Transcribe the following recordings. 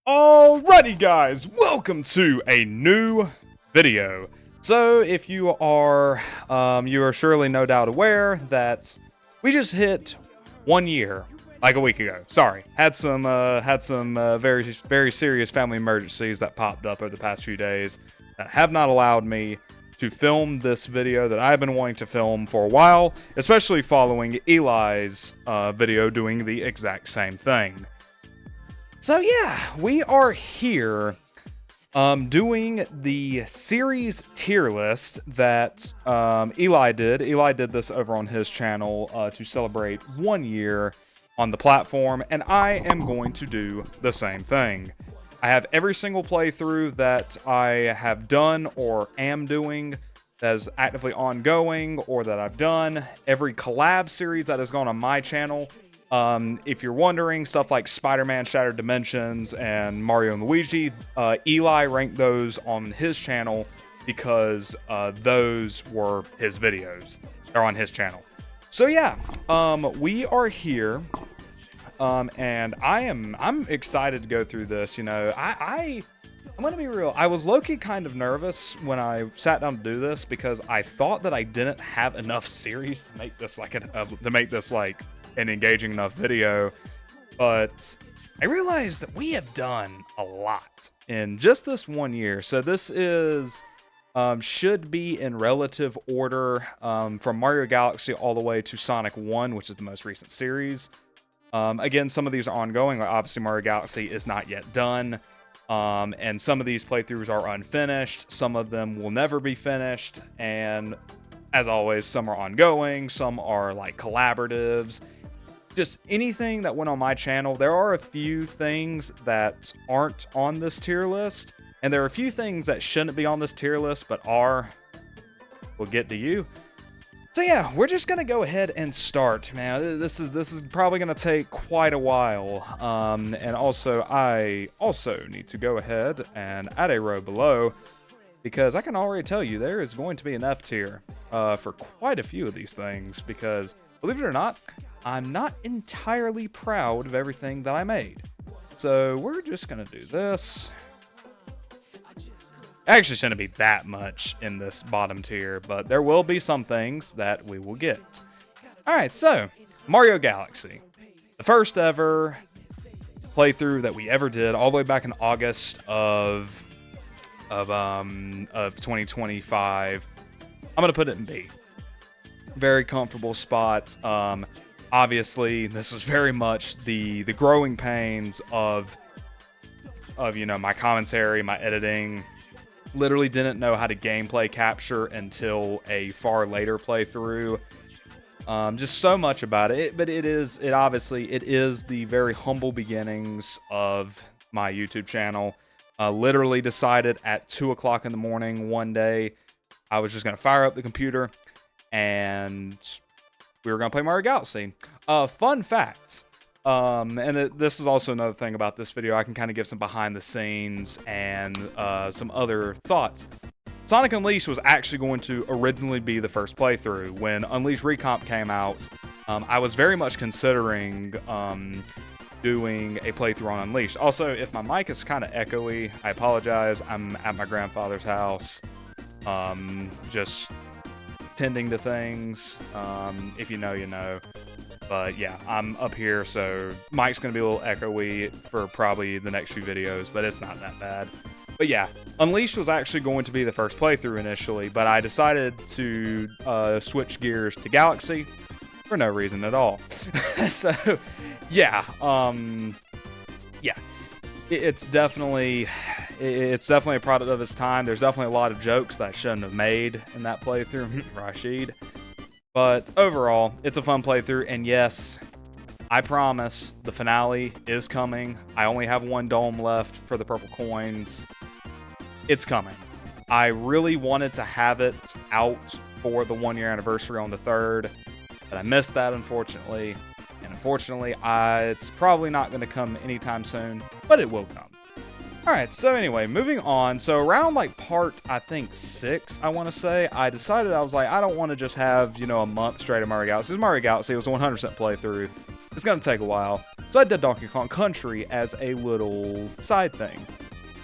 Alrighty guys, welcome to a new video. So if you are surely no doubt aware that we just hit 1 year, like a week ago. Sorry, had some very serious family emergencies that popped up over the past few days that have not allowed me to film this video that I've been wanting to film for a while, especially following Eli's video doing the exact same thing. So yeah, we are here doing the series tier list that Eli did. Eli did this over on his channel to celebrate 1 year on the platform, and I am going to do the same thing. I have every single playthrough that I have done or am doing that is actively ongoing or that I've done. Every collab series that has gone on my channel. If you're wondering, stuff like Spider-Man Shattered Dimensions and Mario and Luigi, Eli ranked those on his channel because those were his videos. They're on his channel. So yeah, we are here, and I'm excited to go through this. You know, I'm gonna be real. I was low-key kind of nervous when I sat down to do this because I thought that I didn't have enough series to make this like an engaging enough video, but I realized that we have done a lot in just this 1 year. So this is should be in relative order from Mario Galaxy all the way to Sonic 1, which is the most recent series. Again, some of these are ongoing. Like obviously Mario Galaxy is not yet done, and some of these playthroughs are unfinished. Some of them will never be finished, and as always, some are ongoing, some are like collaboratives. Just anything that went on my channel. There are a few things that aren't on this tier list, and there are a few things that shouldn't be on this tier list but are. We'll get to you. So yeah, we're just gonna go ahead and start, man. This is probably gonna take quite a while, and also I also need to go ahead and add a row below because I can already tell you there is going to be an F tier for quite a few of these things because, believe it or not, I'm not entirely proud of everything that I made. So we're just gonna do this. Actually shouldn't be that much in this bottom tier, but there will be some things that we will get. Alright, so Mario Galaxy. The first ever playthrough that we ever did, all the way back in August of 2025. I'm gonna put it in B. Very comfortable spot. Obviously, this was very much the growing pains of you know, my commentary, my editing. Literally didn't know how to gameplay capture until a far later playthrough. Just so much about it, but it is the very humble beginnings of my YouTube channel. Literally decided at 2 o'clock in the morning one day I was just gonna fire up the computer and we were going to play Mario Galaxy. Fun fact, this is also another thing about this video. I can kind of give some behind the scenes and some other thoughts. Sonic Unleashed was actually going to originally be the first playthrough. When Unleashed Recomp came out, I was very much considering doing a playthrough on Unleashed. Also, if my mic is kind of echoey, I apologize. I'm at my grandfather's house. Just tending to things. If you know, you know. But yeah, I'm up here, so mic's gonna be a little echoey for probably the next few videos, but it's not that bad. But yeah, Unleashed was actually going to be the first playthrough initially, but I decided to switch gears to Galaxy for no reason at all. So yeah, it's definitely a product of its time. There's definitely a lot of jokes that I shouldn't have made in that playthrough, Rashid. But overall, it's a fun playthrough, and yes, I promise the finale is coming. I only have one dome left for the purple coins. It's coming. I really wanted to have it out for the 1 year anniversary on the 3rd, but I missed that, unfortunately. And unfortunately, it's probably not going to come anytime soon, but it will come. Alright, so anyway, moving on. So around like part, I think 6, I want to say, I decided I was like, I don't want to just have, you know, a month straight of Mario Galaxy. Mario Galaxy was a 100% playthrough. it's going to take a while. So I did Donkey Kong Country as a little side thing.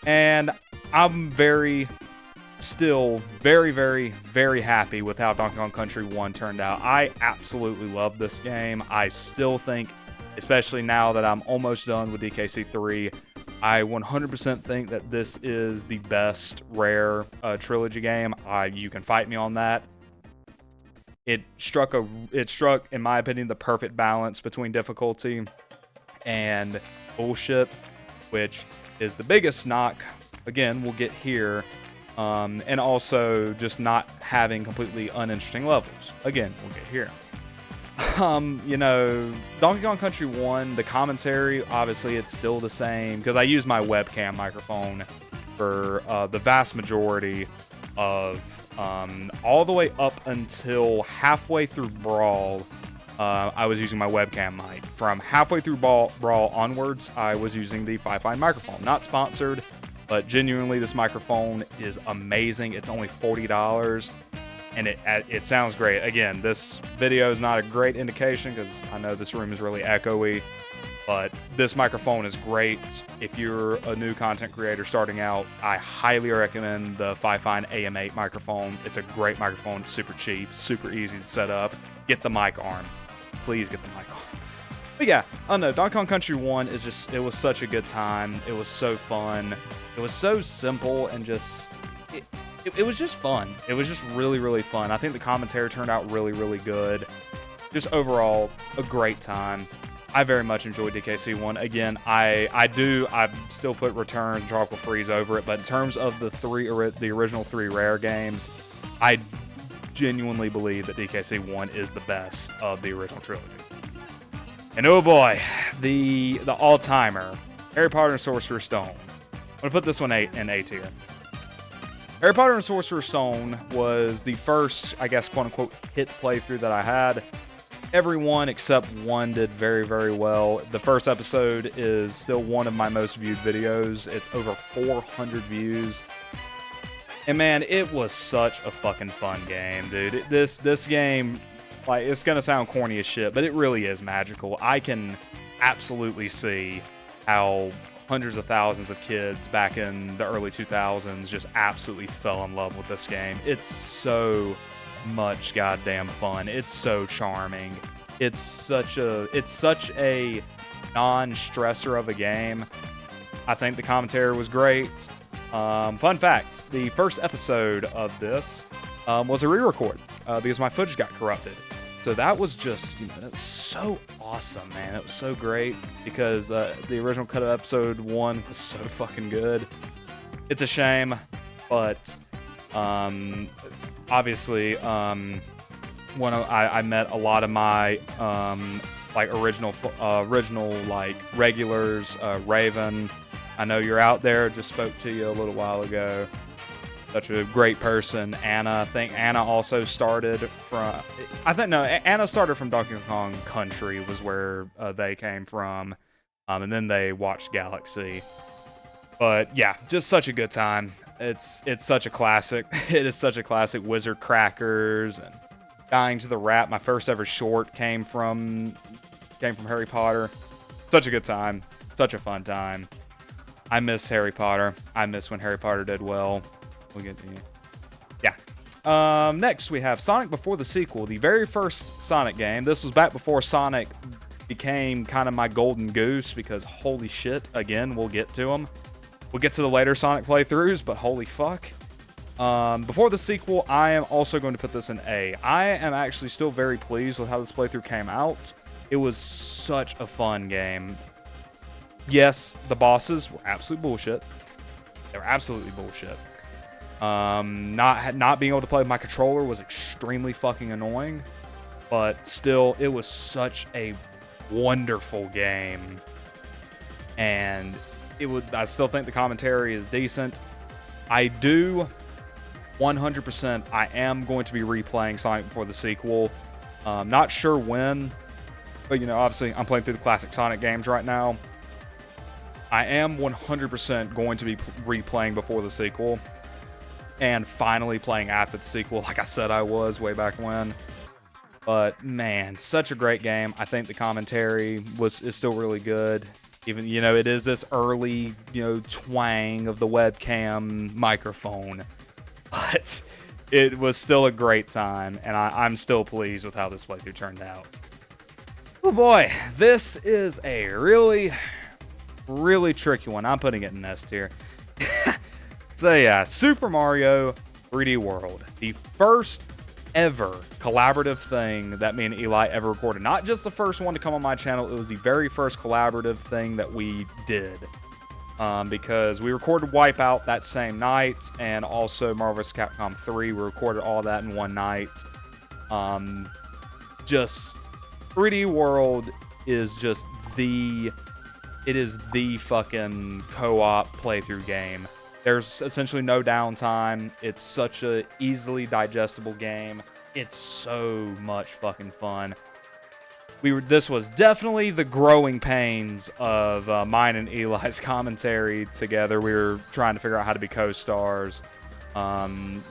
And I'm still very, very, very happy with how Donkey Kong Country 1 turned out. I absolutely love this game. I still think, especially now that I'm almost done with DKC 3, I 100% think that this is the best Rare trilogy game. You can fight me on that. It struck, in my opinion, the perfect balance between difficulty and bullshit, which is the biggest knock. Again, we'll get here. And also just not having completely uninteresting levels. Again, we'll get here. You know, Donkey Kong Country 1, the commentary, obviously it's still the same, because I use my webcam microphone for the vast majority of, all the way up until halfway through Brawl, I was using my webcam mic. From halfway through Brawl onwards, I was using the Fi-Fi microphone. Not sponsored, but genuinely, this microphone is amazing. It's only $40, and it sounds great. Again, this video is not a great indication because I know this room is really echoey, but this microphone is great. If you're a new content creator starting out, I highly recommend the Fi-Fi AM8 microphone. It's a great microphone. It's super cheap, super easy to set up. Get the mic arm. Please get the mic arm. But yeah, I don't know, Donkey Kong Country 1 is just, it was such a good time. It was so fun. It was so simple and just, it was just fun. It was just really, really fun. I think the commentary turned out really, really good. Just overall, a great time. I very much enjoyed DKC 1. Again, I still put Returns and Tropical Freeze over it, but in terms of the original 3 Rare games, I genuinely believe that DKC 1 is the best of the original trilogy. And oh boy, the all-timer, Harry Potter and Sorcerer's Stone. I'm going to put this one in A tier. Harry Potter and Sorcerer's Stone was the first, I guess, quote-unquote, hit playthrough that I had. Everyone except one did very, very well. The first episode is still one of my most viewed videos. It's over 400 views. And man, it was such a fucking fun game, dude. This game... Like, it's going to sound corny as shit, but it really is magical. I can absolutely see how hundreds of thousands of kids back in the early 2000s just absolutely fell in love with this game. It's so much goddamn fun. It's so charming. It's such a non-stressor of a game. I think the commentary was great. Fun fact, the first episode of this was a re-record because my footage got corrupted. So that was just, you know, that was so awesome, man. It was so great because the original cut of episode 1 was so fucking good. It's a shame, but obviously, I met a lot of my like original like regulars. Raven, I know you're out there. Just spoke to you a little while ago. Such a great person. Anna, I think Anna also started from... Anna started from Donkey Kong Country was where they came from. And then they watched Galaxy. But yeah, just such a good time. It's such a classic. It is such a classic. Wizard Crackers and Dying to the Rat. My first ever short came from Harry Potter. Such a good time. Such a fun time. I miss Harry Potter. I miss when Harry Potter did well. We'll get to you. Yeah. Next, we have Sonic Before the Sequel, the very first Sonic game. This was back before Sonic became kind of my golden goose because holy shit, again, we'll get to them. We'll get to the later Sonic playthroughs, but holy fuck. Before the Sequel, I am also going to put this in A. I am actually still very pleased with how this playthrough came out. It was such a fun game. Yes, the bosses were absolute bullshit. They were absolutely bullshit. Not being able to play with my controller was extremely fucking annoying, but still, it was such a wonderful game, and I still think the commentary is decent. I do 100%. I am going to be replaying Sonic Before the Sequel. Not sure when, but you know, obviously, I'm playing through the classic Sonic games right now. I am 100% going to be replaying Before the Sequel. And finally playing after the sequel, like I said I was way back when. But man, such a great game. I think the commentary is still really good. Even, you know, it is this early, you know, twang of the webcam microphone, but it was still a great time, and I'm still pleased with how this playthrough turned out. Oh boy, this is a really, really tricky one. I'm putting it in S tier. So yeah, Super Mario 3D World, the first ever collaborative thing that me and Eli ever recorded. Not just the first one to come on my channel, it was the very first collaborative thing that we did. Because we recorded Wipeout that same night, and also Marvel vs. Capcom 3. We recorded all that in one night. Just 3D World is just the fucking co-op playthrough game. There's essentially no downtime. It's such a easily digestible game. It's so much fucking fun. This was definitely the growing pains of mine and Eli's commentary together. We were trying to figure out how to be co-stars.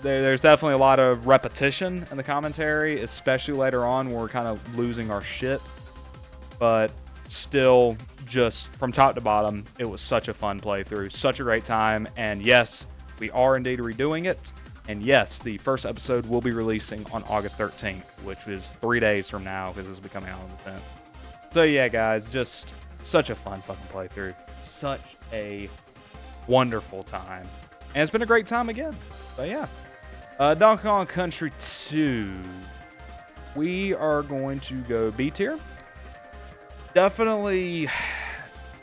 There's definitely a lot of repetition in the commentary, especially later on when we're kind of losing our shit. But still, just from top to bottom, it was such a fun playthrough, such a great time. And yes, we are indeed redoing it. And yes, the first episode will be releasing on August 13th, which is 3 days from now, because this will be coming out on the 10th. So yeah, guys, just such a fun fucking playthrough. Such a wonderful time. And it's been a great time again. But yeah. Donkey Kong Country 2. We are going to go B tier. Definitely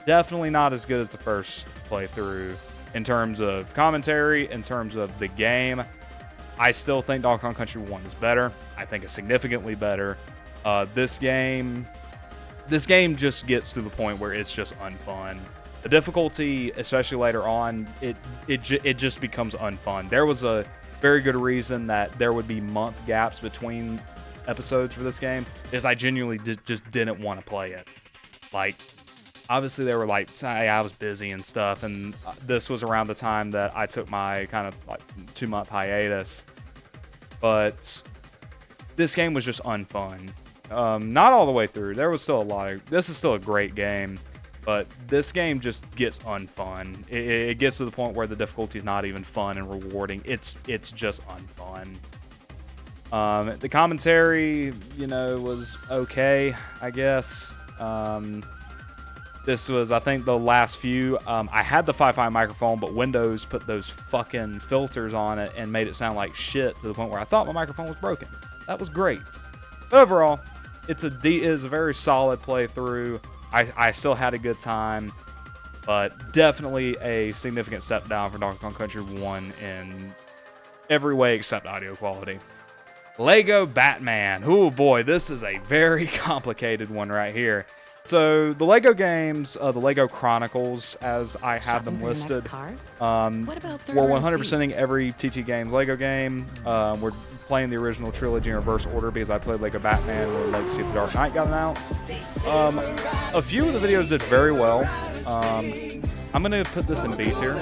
not as good as the first playthrough in terms of commentary, in terms of the game. I still think Donkey Kong Country 1 is better. I think it's significantly better. This game just gets to the point where it's just unfun. The difficulty, especially later on, it just becomes unfun. There was a very good reason that there would be month gaps between episodes for this game, is I genuinely just didn't want to play it. Like, obviously they were like, hey, I was busy and stuff, and this was around the time that I took my kind of like 2-month hiatus. But this game was just unfun. Not all the way through. There was still a lot of... This is still a great game, but this game just gets unfun. It gets to the point where the difficulty is not even fun and rewarding. It's just unfun. The commentary, you know, was okay, I guess. This was, I think, the last few. I had the Fi-Fi microphone, but Windows put those fucking filters on it and made it sound like shit to the point where I thought my microphone was broken. That was great. But overall, it is a very solid playthrough. I still had a good time, but definitely a significant step down for Donkey Kong Country 1 in every way except audio quality. Lego Batman. Oh boy, this is a very complicated one right here. So the Lego games, the Lego Chronicles, as I have them listed, we're 100%ing every TT Games Lego game. We're playing the original trilogy in reverse order because I played Lego Batman when Legacy of the Dark Knight got announced. A few of the videos did very well. I'm going to put this in B tier.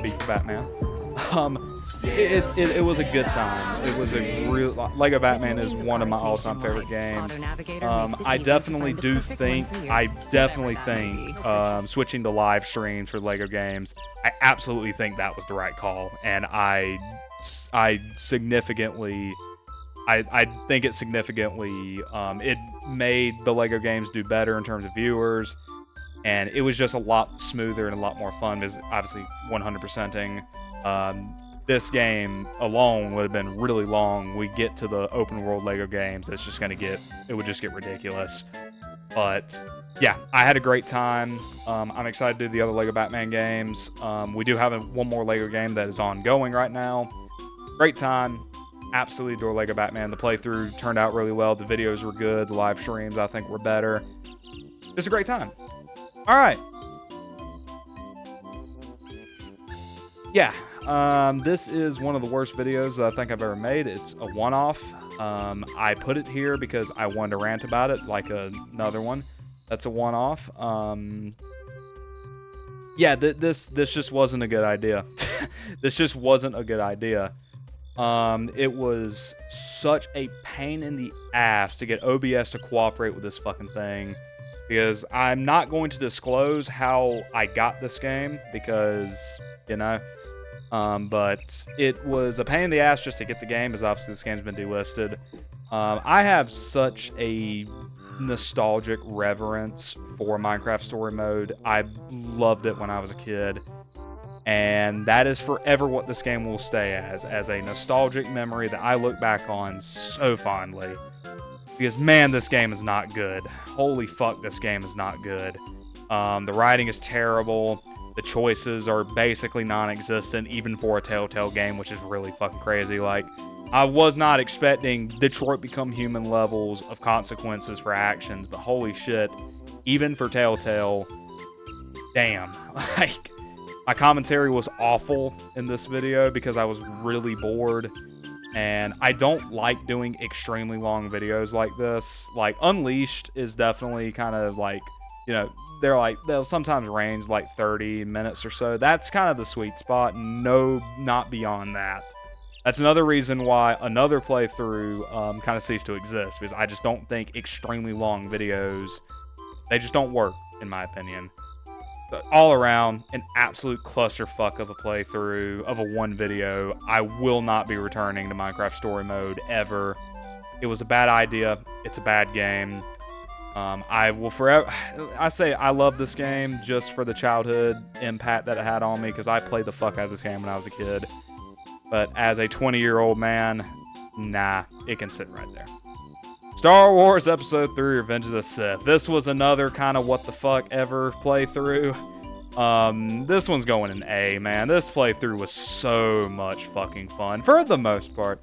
B for Batman. It was a good time. It was a real... Lego Batman is one of my all-time favorite games. I definitely think switching to live streams for Lego games, I absolutely think that was the right call. And I significantly... I think it significantly... it made the Lego games do better in terms of viewers. And it was just a lot smoother and a lot more fun because obviously 100%ing... this game alone would have been really long. We get to the open world Lego games, it's just gonna get, it would just get ridiculous. But yeah, I had a great time. I'm excited to do the other Lego Batman games. We do have one more Lego game that is ongoing right now. Great time. Absolutely adore Lego Batman. The playthrough turned out really well. The videos were good. The live streams, I think, were better. Just a great time. All right. Yeah. This is one of the worst videos that I think I've ever made. It's a one-off. I put it here because I wanted to rant about it like another one. That's a one-off. Yeah, this just wasn't a good idea. This just wasn't a good idea. It was such a pain in the ass to get OBS to cooperate with this fucking thing, because I'm not going to disclose how I got this game because, you know, but it was a pain in the ass just to get the game, as obviously this game's been delisted. I have such a nostalgic reverence for Minecraft Story Mode. I loved it when I was a kid, and that is forever what this game will stay as a nostalgic memory that I look back on so fondly. Because, man, this game is not good. Holy fuck, this game is not good. The writing is terrible. The choices are basically non-existent, even for a Telltale game, which is really fucking crazy. Like, I was not expecting Detroit Become Human levels of consequences for actions, but holy shit, even for Telltale, damn. Like, my commentary was awful in this video because I was really bored. And I don't like doing extremely long videos like this. Like, Unleashed is definitely kind of like, you know, they'll sometimes range like 30 minutes or so. That's kind of the sweet spot. No, not beyond that. That's another reason why another playthrough kind of ceased to exist, because I just don't think extremely long videos, they just don't work, in my opinion. But all around, an absolute clusterfuck of a playthrough of a one video. I will not be returning to Minecraft Story Mode ever. It was a bad idea. It's a bad game. I will forever... I say I love this game just for the childhood impact that it had on me, because I played the fuck out of this game when I was a kid. But as a 20-year-old man, nah, it can sit right there. Star Wars Episode 3, Revenge of the Sith. This was another kind of what the fuck ever playthrough. This one's going in A, man. This playthrough was so much fucking fun, for the most part.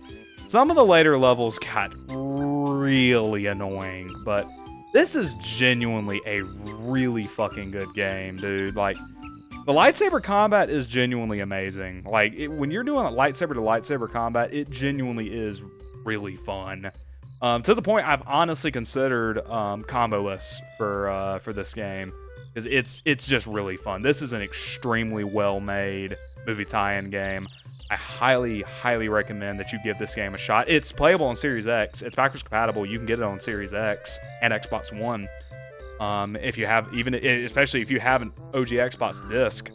Some of the later levels got really annoying, but this is genuinely a really fucking good game, dude. Like, the lightsaber combat is genuinely amazing. Like, when you're doing a lightsaber to lightsaber combat, it genuinely is really fun. To the point I've honestly considered combo-less for this game, because it's just really fun. This is an extremely well-made movie tie-in game. I highly, highly recommend that you give this game a shot. It's playable on Series X. It's backwards compatible. You can get it on Series X and Xbox One. If you have, especially if you have an OG Xbox disc,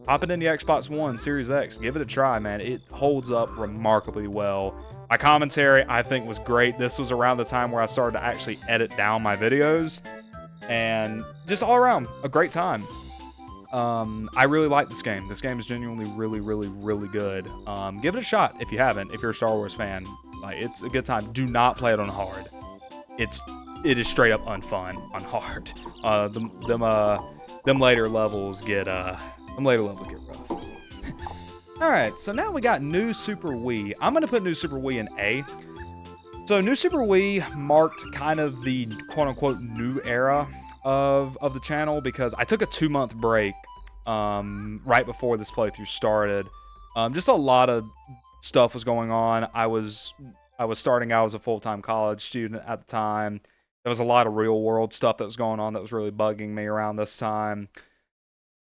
pop it in the Xbox One, Series X. Give it a try, man. It holds up remarkably well. My commentary, I think, was great. This was around the time where I started to actually edit down my videos. And just all around, a great time. I really like this game. This game is genuinely really, really, really good. Give it a shot if you haven't, if you're a Star Wars fan. Like, it's a good time. Do not play it on hard. It is straight up unfun on hard. Them later levels get rough. Alright, so now we got New Super Wii. I'm going to put New Super Wii in A. So New Super Wii marked kind of the quote-unquote new era of the channel, because I took a 2-month break right before this playthrough started. Just a lot of stuff was going on. I was starting out as a full-time college student at the time. There was a lot of real-world stuff that was going on that was really bugging me around this time.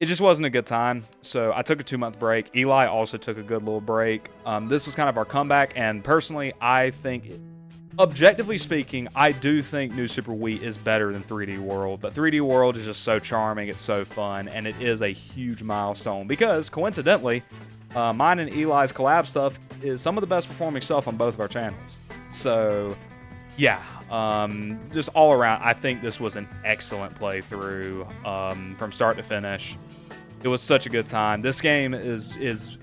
It just wasn't a good time, so I took a 2-month break. Eli also took a good little break. This was kind of our comeback, and personally, I think, objectively speaking, I do think New Super Wii is better than 3D World, but 3D World is just so charming, it's so fun, and it is a huge milestone, because, coincidentally, mine and Eli's collab stuff is some of the best performing stuff on both of our channels. So, yeah, just all around, I think this was an excellent playthrough from start to finish. It was such a good time. This game is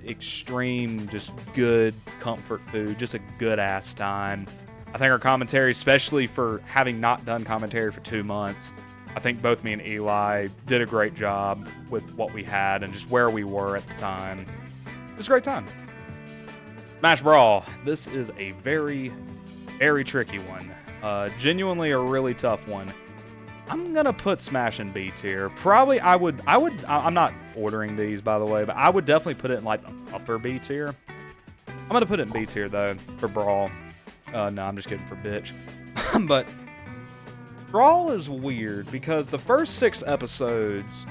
extreme, just good comfort food, just a good-ass time. I think our commentary, especially for having not done commentary for 2 months, I think both me and Eli did a great job with what we had and just where we were at the time. It was a great time. Smash Brawl. This is a very, very tricky one. Genuinely a really tough one. I'm gonna put Smash in B tier. Probably I'm not ordering these, by the way, but I would definitely put it in like the upper B tier. I'm gonna put it in B tier though for Brawl. No, I'm just kidding, for bitch. But Brawl is weird because the first 6 episodes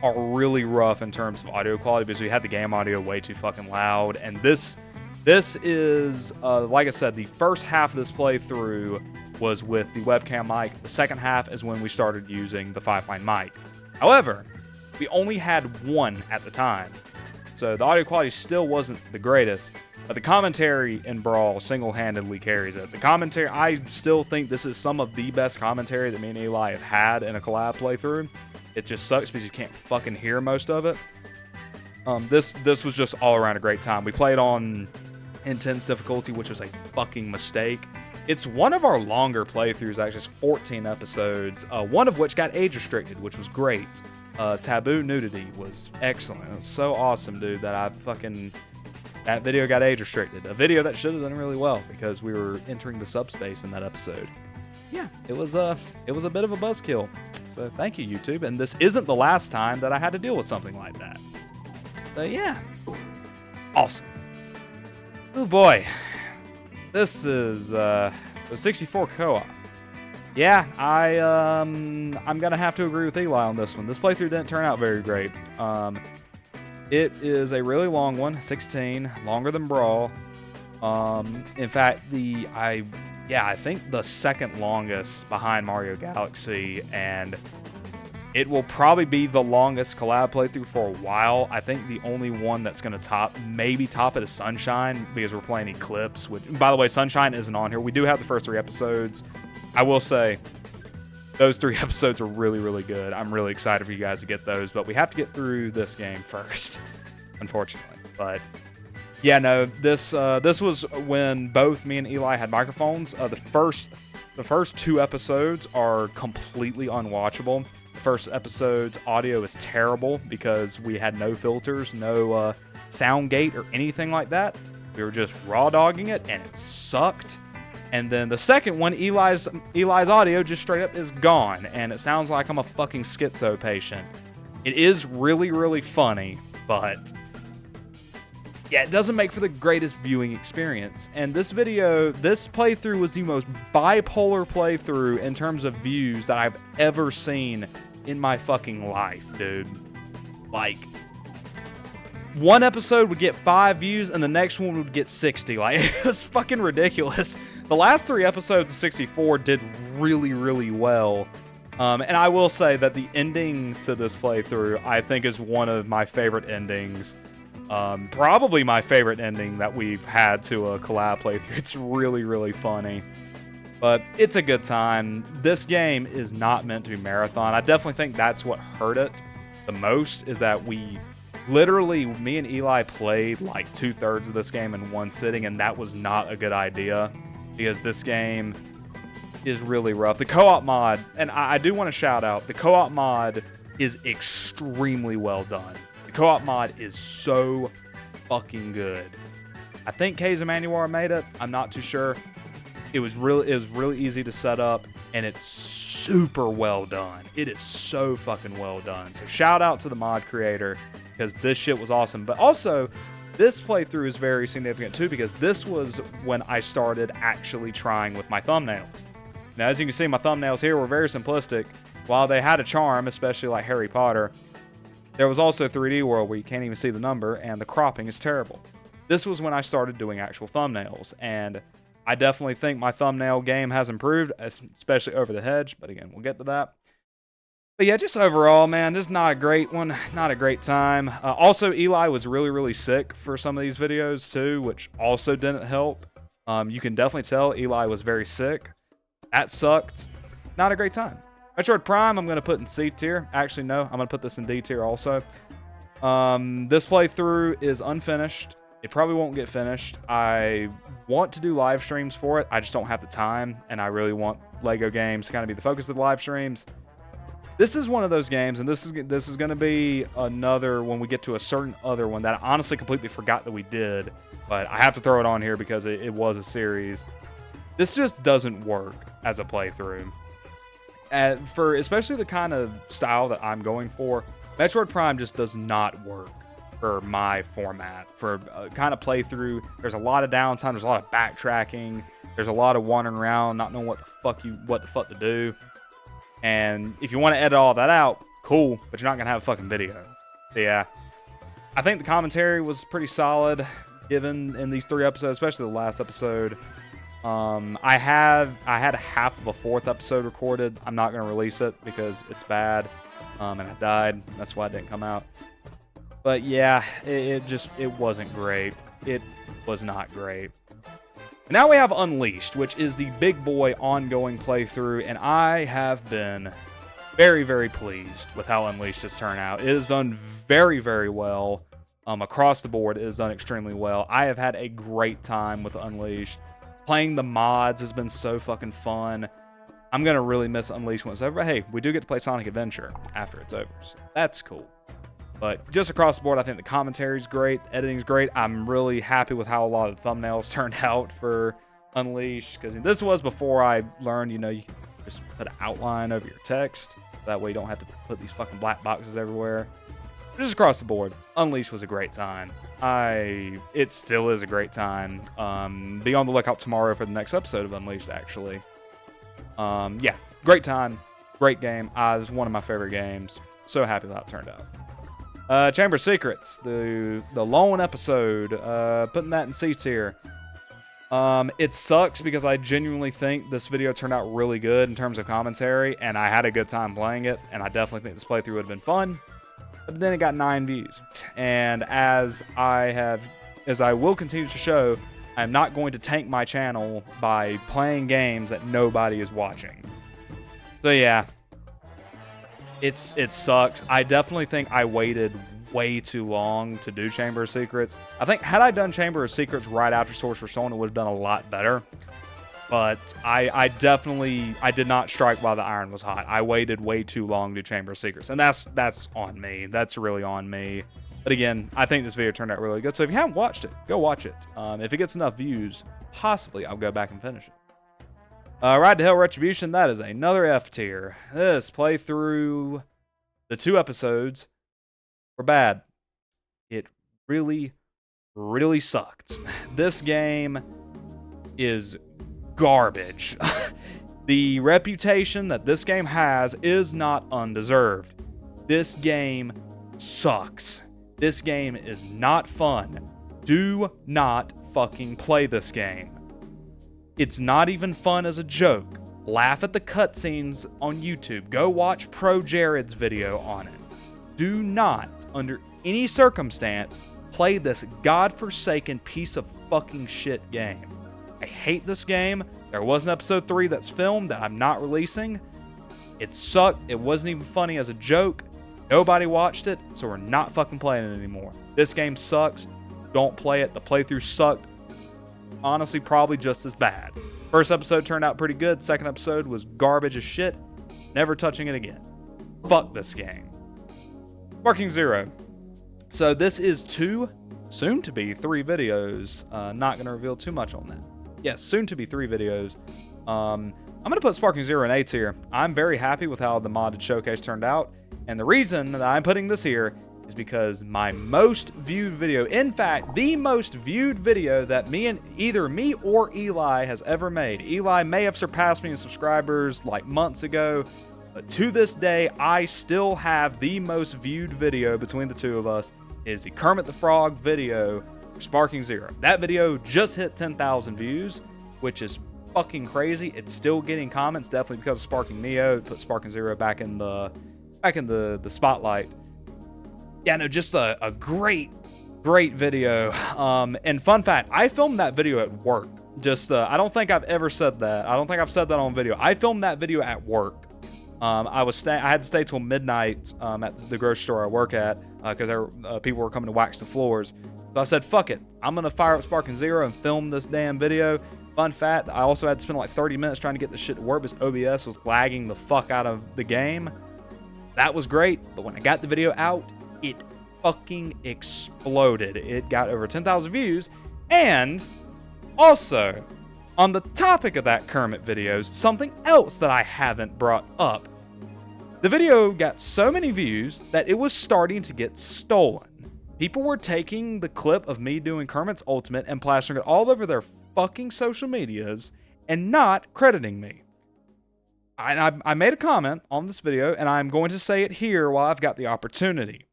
are really rough in terms of audio quality, because we had the game audio way too fucking loud, and this This is, like I said, the first half of this playthrough was with the webcam mic. The second half is when we started using the 5-line mic. However, we only had one at the time, so the audio quality still wasn't the greatest, but the commentary in Brawl single-handedly carries it. The commentary, I still think this is some of the best commentary that me and Eli have had in a collab playthrough. It just sucks because you can't fucking hear most of it. This was just all around a great time. We played on intense difficulty, which was a fucking mistake. It's one of our longer playthroughs, actually. It's 14 episodes, one of which got age restricted, which was great. Taboo nudity was excellent. It was so awesome, dude, that that video got age restricted. A video that should have done really well because we were entering the subspace in that episode. Yeah, it was a bit of a buzzkill. So thank you, YouTube. And this isn't the last time that I had to deal with something like that. But yeah, awesome. Oh boy. This is, so 64 co-op. Yeah, I'm gonna have to agree with Eli on this one. This playthrough didn't turn out very great. It is a really long one, 16, longer than Brawl. In fact, I think the second longest behind Mario Galaxy, and it will probably be the longest collab playthrough for a while. I think the only one that's going to maybe top it is Sunshine, because we're playing Eclipse. Which, by the way, Sunshine isn't on here. We do have the first 3 episodes. I will say, those 3 episodes are really, really good. I'm really excited for you guys to get those, but we have to get through this game first, unfortunately. But yeah, no, this was when both me and Eli had microphones. The first 2 episodes are completely unwatchable. The first episode's audio is terrible because we had no filters, no sound gate or anything like that. We were just raw dogging it, and it sucked. And then the second one, Eli's audio just straight up is gone, and it sounds like I'm a fucking schizo patient. It is really, really funny, but yeah, it doesn't make for the greatest viewing experience. And this playthrough was the most bipolar playthrough in terms of views that I've ever seen in my fucking life, dude. Like, one episode would get 5 views and the next one would get 60. Like, it was fucking ridiculous. The last 3 episodes of 64 did really, really well. And I will say that the ending to this playthrough, I think, is one of my favorite endings. Probably my favorite ending that we've had to a collab playthrough. It's really, really funny. But it's a good time. This game is not meant to be marathon. I definitely think that's what hurt it the most, is that me and Eli played like 2/3 of this game in one sitting, and that was not a good idea because this game is really rough. The co-op mod, and I do want to shout out, the co-op mod is extremely well done. The co-op mod is so fucking good. I think Kaz Emanuar made it. I'm not too sure. It was really easy to set up, and it's super well done. It is so fucking well done. So shout out to the mod creator, because this shit was awesome. But also, this playthrough is very significant too, because this was when I started actually trying with my thumbnails. Now, as you can see, my thumbnails here were very simplistic. While they had a charm, especially like Harry Potter, there was also 3D World where you can't even see the number, and the cropping is terrible. This was when I started doing actual thumbnails, and I definitely think my thumbnail game has improved, especially Over the Hedge, but again, we'll get to that. But yeah, just overall, man, just not a great one, not a great time. Also, Eli was really, really sick for some of these videos too, which also didn't help. You can definitely tell Eli was very sick. That sucked. Not a great time. Metroid Prime, I'm going to put in C tier. Actually, no, I'm going to put this in D tier also. This playthrough is unfinished. It probably won't get finished. I want to do live streams for it. I just don't have the time, and I really want LEGO games to kind of be the focus of the live streams. This is one of those games, and this is going to be another when we get to a certain other one that I honestly completely forgot that we did, but I have to throw it on here because it was a series. This just doesn't work as a playthrough. For especially the kind of style that I'm going for, Metroid Prime just does not work for my format. For a kind of playthrough, there's a lot of downtime, there's a lot of backtracking, there's a lot of wandering around, not knowing what the fuck to do. And if you want to edit all that out, cool, but you're not gonna have a fucking video. So yeah, I think the commentary was pretty solid. given in these 3 episodes, especially the last episode. I had half of a 4th episode recorded. I'm not going to release it because it's bad, and I died. That's why it didn't come out. But yeah, it wasn't great. It was not great. Now we have Unleashed, which is the big boy ongoing playthrough, and I have been very, very pleased with how Unleashed has turned out. It has done very, very well. Across the board, it has done extremely well. I have had a great time with Unleashed. Playing the mods has been so fucking fun. I'm going to really miss Unleashed once it's over. Hey, we do get to play Sonic Adventure after it's over, so that's cool. But just across the board, I think the commentary is great. Editing is great. I'm really happy with how a lot of the thumbnails turned out for Unleashed. Because this was before I learned, you can just put an outline over your text. That way you don't have to put these fucking black boxes everywhere. Just across the board, Unleashed was a great time. It still is a great time. Be on the lookout tomorrow for the next episode of Unleashed, actually. Yeah, great time. Great game. It was one of my favorite games. So happy with how it turned out. Chamber of Secrets, the lone episode, putting that in C tier. It sucks because I genuinely think this video turned out really good in terms of commentary, and I had a good time playing it, and I definitely think this playthrough would have been fun. But then it got 9 views, and as I will continue to show, I'm not going to tank my channel by playing games that nobody is watching. So yeah. It sucks. I definitely think I waited way too long to do Chamber of Secrets. I think had I done Chamber of Secrets right after Sorcerer's Stone, it would have done a lot better. But I did not strike while the iron was hot. I waited way too long to do Chamber of Secrets. And that's on me. That's really on me. But again, I think this video turned out really good. So if you haven't watched it, go watch it. If it gets enough views, possibly I'll go back and finish it. Ride to Hell Retribution, that is another F tier. This playthrough, the 2 episodes were bad. It really, really sucked. This game is garbage. The reputation that this game has is not undeserved. This game sucks. This game is not fun. Do not fucking play this game. It's not even fun as a joke. Laugh at the cutscenes on YouTube. Go watch Pro Jared's video on it. Do not, under any circumstance, play this godforsaken piece of fucking shit game. I hate this game. There was an episode 3 that's filmed that I'm not releasing. It sucked. It wasn't even funny as a joke. Nobody watched it, so we're not fucking playing it anymore. This game sucks. Don't play it. The playthrough sucked. Honestly, probably just as bad. First episode turned out pretty good. Second episode was garbage as shit. Never touching it again. Fuck this game. Sparking Zero. So this is 2, soon to be 3 videos. Not going to reveal too much on that. Yes, soon to be 3 videos. I'm going to put Sparking Zero in A tier. I'm very happy with how the modded showcase turned out. And the reason that I'm putting this here is because my most viewed video, in fact, the most viewed video that either me or Eli has ever made. Eli may have surpassed me in subscribers like months ago, but to this day, I still have the most viewed video between the 2 of us. It is the Kermit the Frog video for Sparking Zero. That video just hit 10,000 views, which is fucking crazy. It's still getting comments, definitely because of Sparking Neo. Put Sparking Zero back in the spotlight. Yeah, no, just a great video. And fun fact, I filmed that video at work. I don't think I've ever said that. I don't think I've said that on video. I filmed that video at work. I had to stay till midnight at the grocery store I work at because people were coming to wax the floors. So I said, fuck it. I'm going to fire up Sparking Zero and film this damn video. Fun fact, I also had to spend like 30 minutes trying to get this shit to work because OBS was lagging the fuck out of the game. That was great, but when I got the video out, it fucking exploded. It got over 10,000 views, and also, on the topic of that Kermit videos, something else that I haven't brought up. The video got so many views that it was starting to get stolen. People were taking the clip of me doing Kermit's Ultimate and plastering it all over their fucking social medias and not crediting me. I made a comment on this video, and I'm going to say it here while I've got the opportunity.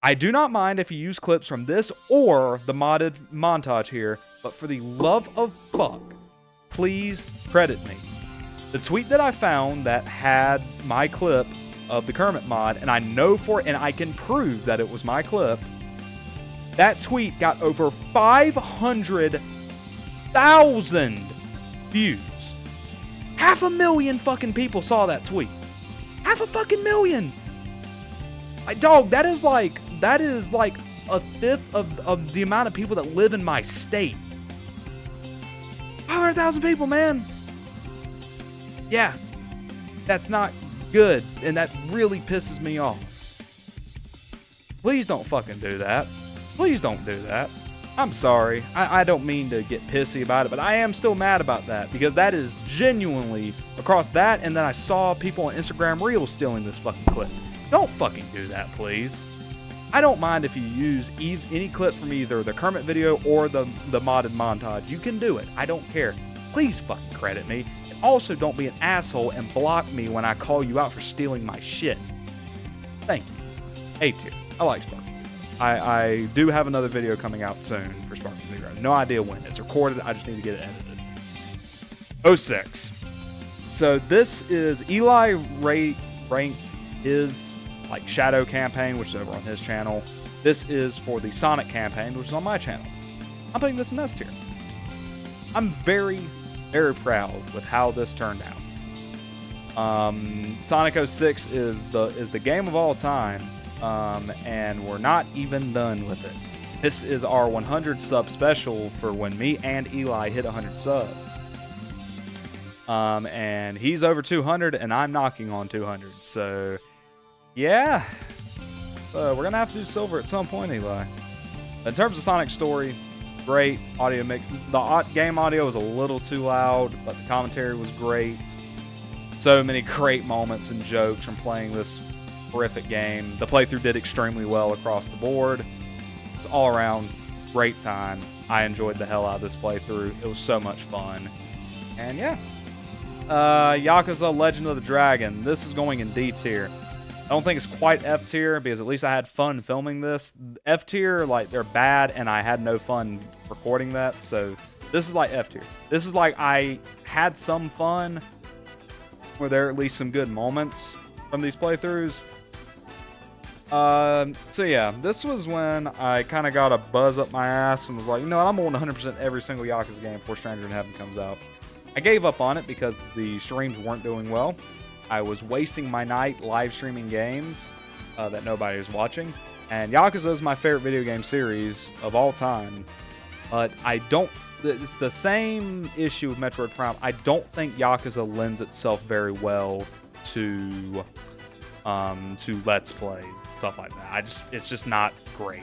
I do not mind if you use clips from this or the modded montage here, but for the love of fuck, please credit me. The tweet that I found that had my clip of the Kermit mod, and I know for it, and I can prove that it was my clip, that tweet got over 500,000 views. 500,000 fucking people saw that tweet. 500,000. Dog, that is like a fifth of the amount of people that live in my state. 500,000 people, man. Yeah, that's not good, and that really pisses me off. Please don't fucking do that. Please don't do that. I'm sorry. I don't mean to get pissy about it, but I am still mad about that because that is genuinely across that, and then I saw people on Instagram Reels stealing this fucking clip. Don't fucking do that, please. I don't mind if you use any clip from either the Kermit video or the modded montage. You can do it. I don't care. Please fucking credit me. And also don't be an asshole and block me when I call you out for stealing my shit. Thank you. A tier. I like Sparky. I do have another video coming out soon for Sparky Zero. No idea when. It's recorded. I just need to get it edited. 06. So this is Eli ranked his like Shadow campaign, which is over on his channel. This is for the Sonic campaign, which is on my channel. I'm putting this in S tier. I'm very, very proud with how this turned out. Sonic 06 is the game of all time, and we're not even done with it. This is our 100 sub special for when me and Eli hit 100 subs. And he's over 200, and I'm knocking on 200. So, yeah. We're going to have to do silver at some point, Eli. In terms of Sonic story, great. Audio mix. The game audio was a little too loud, but the commentary was great. So many great moments and jokes from playing this horrific game. The playthrough did extremely well across the board. It's all around great time. I enjoyed the hell out of this playthrough. It was so much fun. And yeah. Yakuza Legend of the Dragon. This is going in D tier. I don't think it's quite F tier because at least I had fun filming this. F tier, like, they're bad and I had no fun recording that. So this is like F tier. This is like I had some fun, where there are at least some good moments from these playthroughs. So yeah, this was when I kind of got a buzz up my ass and was like, you know what, I'm on 100% every single Yakuza game before Stranger in Heaven comes out. I gave up on it because the streams weren't doing well. I was wasting my night live streaming games that nobody was watching. And Yakuza is my favorite video game series of all time. But it's the same issue with Metroid Prime. I don't think Yakuza lends itself very well to Let's Plays, stuff like that. It's just not great.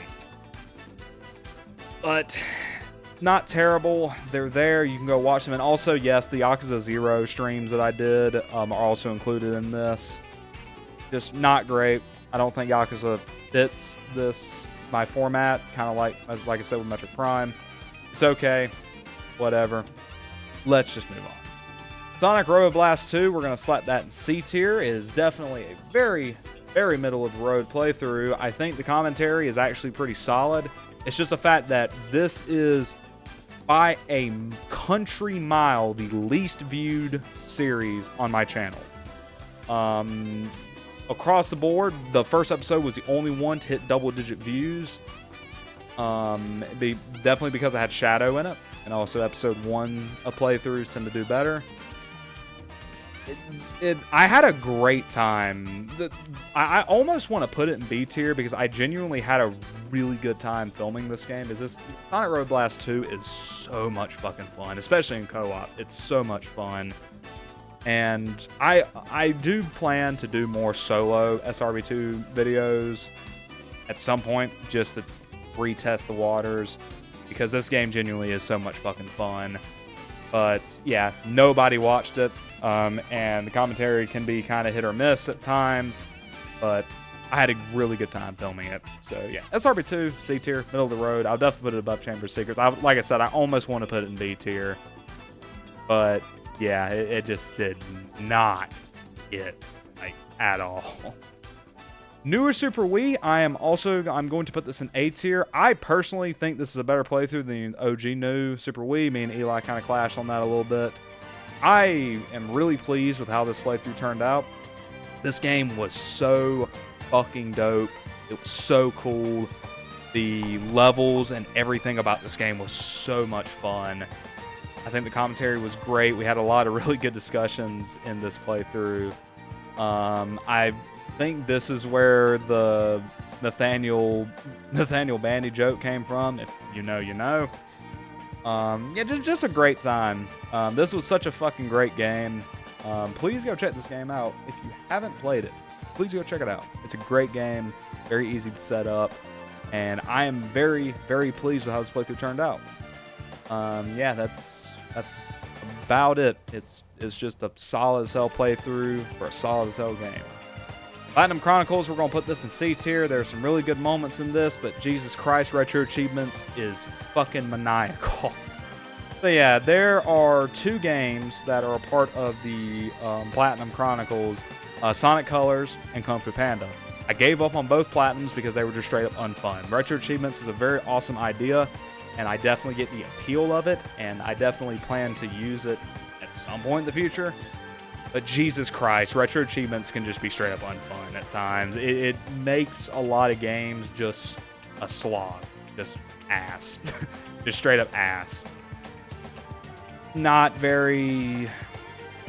But not terrible. They're there. You can go watch them. And also, yes, the Yakuza 0 streams that I did are also included in this. Just not great. I don't think Yakuza fits my format. Kind of like I said with Metroid Prime. It's okay. Whatever. Let's just move on. Sonic Robo Blast 2, we're going to slap that in C tier. It is definitely a very, very middle of the road playthrough. I think the commentary is actually pretty solid. It's just a fact that this is, by a country mile, the least viewed series on my channel. Across the board, the first episode was the only one to hit double-digit views. Definitely because I had Shadow in it, and also episode 1 of playthroughs tend to do better. I had a great time. I almost want to put it in B tier because I genuinely had a really good time filming this game. Sonic Robo Blast 2 is so much fucking fun, especially in co-op. It's so much fun. And I do plan to do more solo SRB2 videos at some point just to retest the waters because this game genuinely is so much fucking fun. But yeah, nobody watched it. And the commentary can be kind of hit or miss at times, but I had a really good time filming it. So yeah, SRB2, C tier, middle of the road. I'll definitely put it above Chamber of Secrets. Like I said, I almost want to put it in B tier, but yeah, it just did not hit like at all. Newer Super Wii, I'm going to put this in A tier. I personally think this is a better playthrough than the OG new Super Wii. Me and Eli kind of clashed on that a little bit. I am really pleased with how this playthrough turned out. This game was so fucking dope. It was so cool. The levels and everything about this game was so much fun. I think the commentary was great. We had a lot of really good discussions in this playthrough. I think this is where the Nathaniel Bandy joke came from. If you know, you know. Yeah, just a great time. This was such a fucking great game. Please go check this game out. If you haven't played it, please go check it out. It's a great game, very easy to set up, and I am very, very pleased with how this playthrough turned out. Yeah, that's about it. It's just a solid as hell playthrough for a solid as hell game. Platinum Chronicles, we're going to put this in C tier. There's some really good moments in this, but Jesus Christ, Retro Achievements is fucking maniacal. So yeah, there are 2 games that are a part of the Platinum Chronicles, Sonic Colors and Kung Fu Panda. I gave up on both Platinums because they were just straight up unfun. Retro Achievements is a very awesome idea, and I definitely get the appeal of it, and I definitely plan to use it at some point in the future. But Jesus Christ, Retro Achievements can just be straight up unfun at times. It makes a lot of games just a slog. Just ass. Just straight up ass. Not very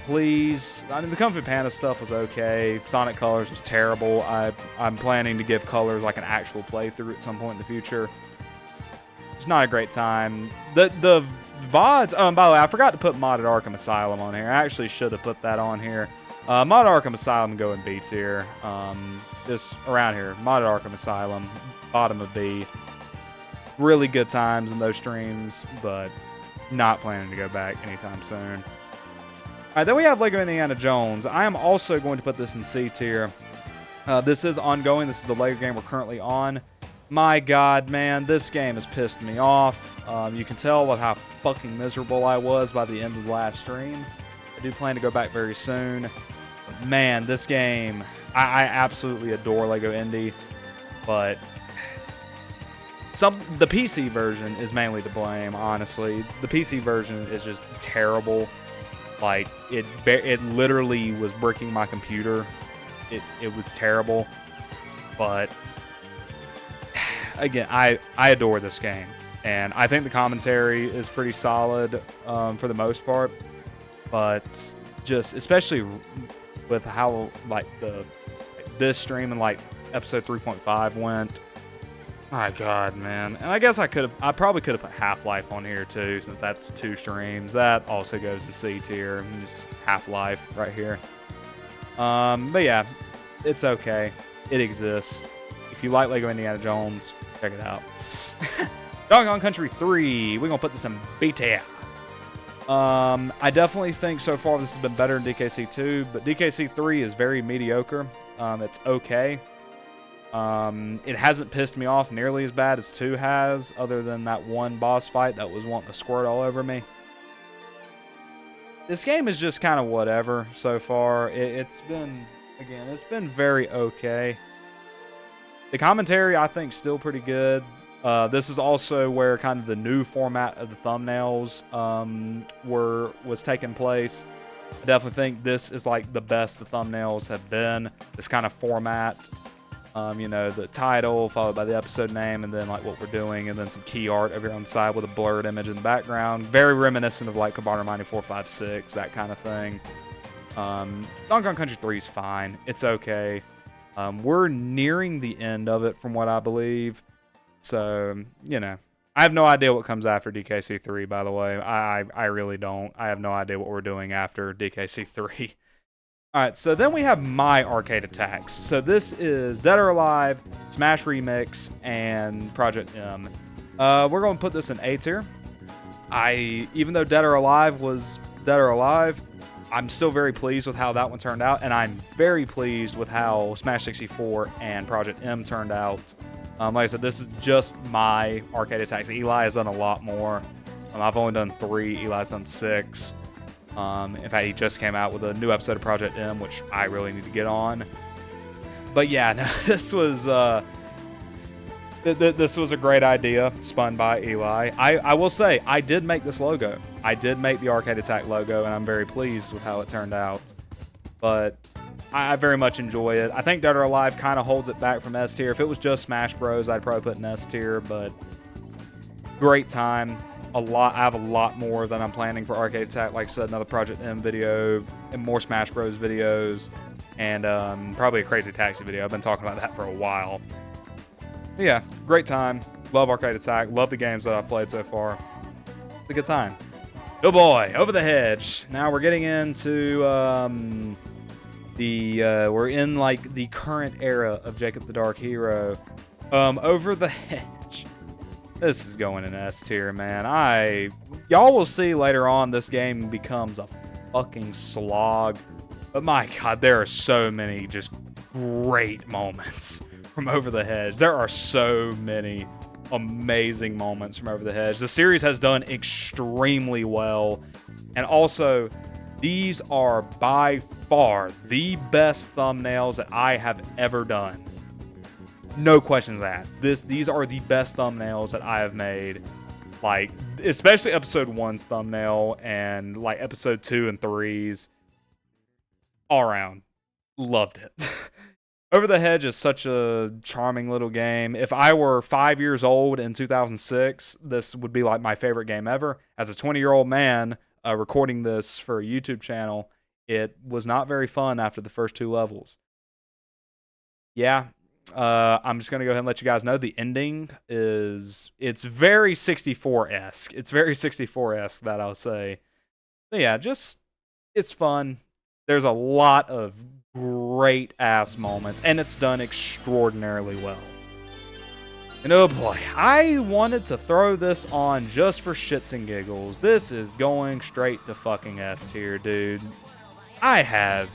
pleased. I mean, the Kung Fu Panda stuff was okay. Sonic Colors was terrible. I'm planning to give Colors like an actual playthrough at some point in the future. It's not a great time. The VODs, by the way, I forgot to put Modded Arkham Asylum on here. I actually should have put that on here. Modded Arkham Asylum go in B tier. Just around here. Modded Arkham Asylum, bottom of B. Really good times in those streams, but not planning to go back anytime soon. Alright, then we have Lego Indiana Jones. I am also going to put this in C tier. This is ongoing. This is the Lego game we're currently on. My God, man, this game has pissed me off. You can tell how fucking miserable I was by the end of the last stream. I do plan to go back very soon. But man, this game, I absolutely adore Lego Indy, but the PC version is mainly to blame, honestly. The PC version is just terrible. Like, it literally was bricking my computer. It was terrible. But again, I adore this game, and I think the commentary is pretty solid for the most part, but just especially with how like this stream and like episode 3.5 went. My God, man. And I guess I probably could have put Half-Life on here too, since that's 2 streams. That also goes to C tier. Just Half-Life right here. But yeah, it's okay. It exists. If you like Lego Indiana Jones, check it out. Donkey Kong Country 3. We're going to put this in B tier. I definitely think so far this has been better than DKC 2, but DKC 3 is very mediocre. It's okay. It hasn't pissed me off nearly as bad as 2 has, other than that one boss fight that was wanting to squirt all over me. This game is just kind of whatever so far. It's been very okay. The commentary, I think, still pretty good. This is also where kind of the new format of the thumbnails was taking place. I definitely think this is like the best the thumbnails have been. This kind of format. You know, the title followed by the episode name, and then like what we're doing, and then some key art over here on the side with a blurred image in the background. Very reminiscent of like Kabarna Mining 456, that kind of thing. Donkey Kong Country 3 is fine. It's okay. We're nearing the end of it from what I believe. So, you know, I have no idea what comes after DKC 3, by the way. I really don't. I have no idea what we're doing after DKC 3. Alright, so then we have My Arcade Attacks. So this is Dead or Alive, Smash Remix, and Project M. We're going to put this in A tier. Even though Dead or Alive was Dead or Alive, I'm still very pleased with how that one turned out, and I'm very pleased with how Smash 64 and Project M turned out. Like I said, this is just my Arcade Attacks. Eli has done a lot more. I've only done 3. Eli's done 6. In fact, he just came out with a new episode of Project M, which I really need to get on. But yeah, no, this was this was a great idea spun by Eli. I will say, I did make this logo. I did make the Arcade Attack logo, and I'm very pleased with how it turned out. But I very much enjoy it. I think Dead or Alive kind of holds it back from S tier. If it was just Smash Bros, I'd probably put in S tier, but great time. I have a lot more than I'm planning for Arcade Attack. Like I said, another Project M video, and more Smash Bros videos, and probably a Crazy Taxi video. I've been talking about that for a while. Yeah, great time. Love Arcade Attack. Love the games that I've played so far. It's a good time. Good boy, Over the Hedge. Now we're getting into we're in like the current era of Jacob the Dark Hero. Over the Hedge. This is going in S tier, man. Y'all will see later on this game becomes a fucking slog. But my God, there are so many just great moments from Over the Hedge. There are so many amazing moments from Over the Hedge. The series has done extremely well. And also, these are by far the best thumbnails that I have ever done. No questions asked. These are the best thumbnails that I have made. Like, especially episode 1's thumbnail and like episode 2 and 3's. All around. Loved it. Over the Hedge is such a charming little game. If I were 5 years old in 2006, this would be like my favorite game ever. As a 20-year-old man recording this for a YouTube channel, it was not very fun after the first 2 levels. Yeah, I'm just going to go ahead and let you guys know the ending it's very 64-esque. It's very 64-esque, that I'll say. But yeah, it's fun. There's a lot of great ass moments, and it's done extraordinarily well. And oh boy, I wanted to throw this on just for shits and giggles. This is going straight to fucking F tier, dude. I have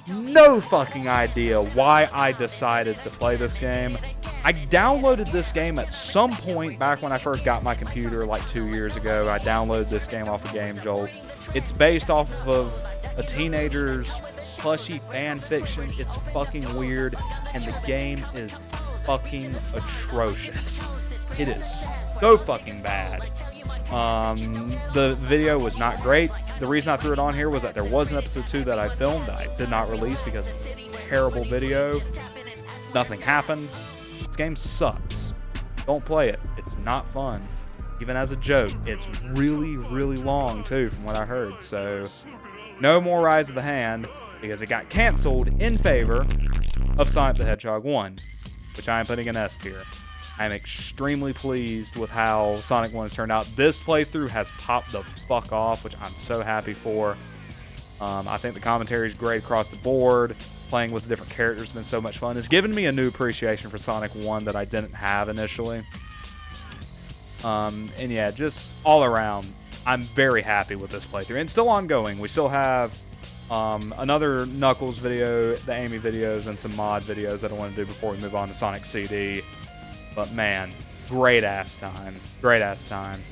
no fucking idea why I decided to play this game. I downloaded this game at some point back when I first got my computer like 2 years ago. I downloaded this game off of GameJolt. It's based off of a teenager's plushy fan fiction. It's fucking weird, and the game is fucking atrocious. It is so fucking bad. The video was not great. The reason I threw it on here was that there was an episode 2 that I filmed that I did not release because of a terrible video. Nothing happened. This game sucks. Don't play it. It's not fun. Even as a joke, it's really, really long too, from what I heard. So, no more Rise of the Hand, because it got canceled in favor of Sonic the Hedgehog 1, which I am putting in S tier. I am extremely pleased with how Sonic 1 has turned out. This playthrough has popped the fuck off, which I'm so happy for. I think the commentary is great across the board. Playing with different characters has been so much fun. It's given me a new appreciation for Sonic 1 that I didn't have initially. And yeah, just all around, I'm very happy with this playthrough. And it's still ongoing. We still have another Knuckles video, the Amy videos, and some mod videos that I want to do before we move on to Sonic CD. But man, great ass time. Great ass time.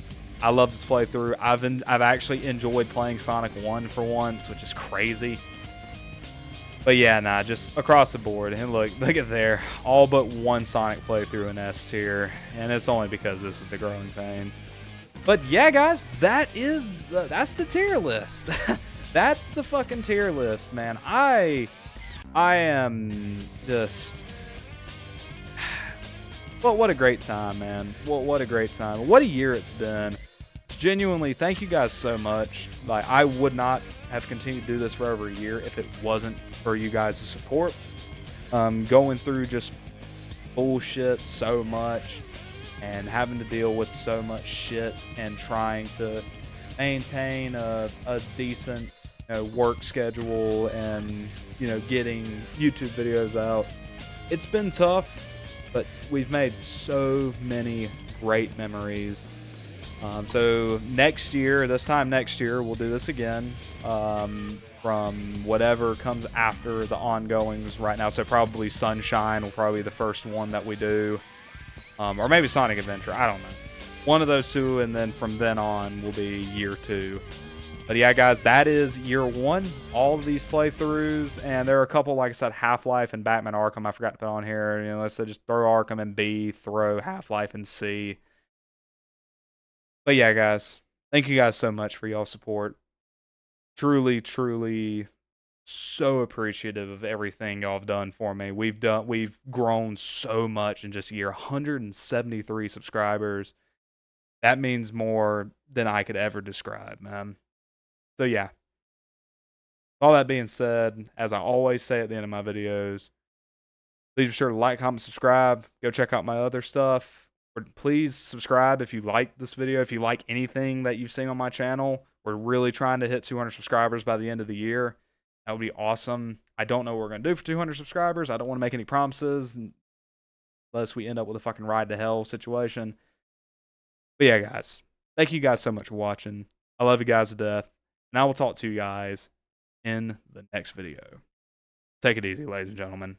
I love this playthrough. I've actually enjoyed playing Sonic 1 for once, which is crazy. But yeah, nah, just across the board. And look at there. All but one Sonic playthrough in S tier. And it's only because this is the Growing Pains. But yeah, guys, that's the tier list. That's the fucking tier list, man. I am just... Well, what a great time, man. What a great time. What a year it's been. Genuinely, thank you guys so much. Like, I would not have continued to do this for over a year if it wasn't for you guys' support. Going through just bullshit so much and having to deal with so much shit and trying to maintain a decent work schedule and getting YouTube videos out. It's been tough, but we've made so many great memories. So this time next year, we'll do this again from whatever comes after the ongoings right now. So probably Sunshine will probably be the first one that we do. Or maybe Sonic Adventure. I don't know. One of those two, and then from then on will be year 2. But yeah, guys, that is year 1. All of these playthroughs, and there are a couple, like I said, Half-Life and Batman Arkham I forgot to put on here. You know, let's say just throw Arkham in B, throw Half-Life in C. But yeah, guys, thank you guys so much for y'all's support. Truly, truly so appreciative of everything y'all have done for me. We've grown so much in just a year. 173 subscribers. That means more than I could ever describe, man. So yeah. All that being said, as I always say at the end of my videos, please be sure to like, comment, subscribe. Go check out my other stuff. Please subscribe if you like this video, if you like anything that you've seen on my channel. We're really trying to hit 200 subscribers by the end of the year. That would be awesome. I don't know what we're going to do for 200 subscribers. I don't want to make any promises unless we end up with a fucking ride to hell situation. But yeah, guys, thank you guys so much for watching. I love you guys to death. And I will talk to you guys in the next video. Take it easy, ladies and gentlemen.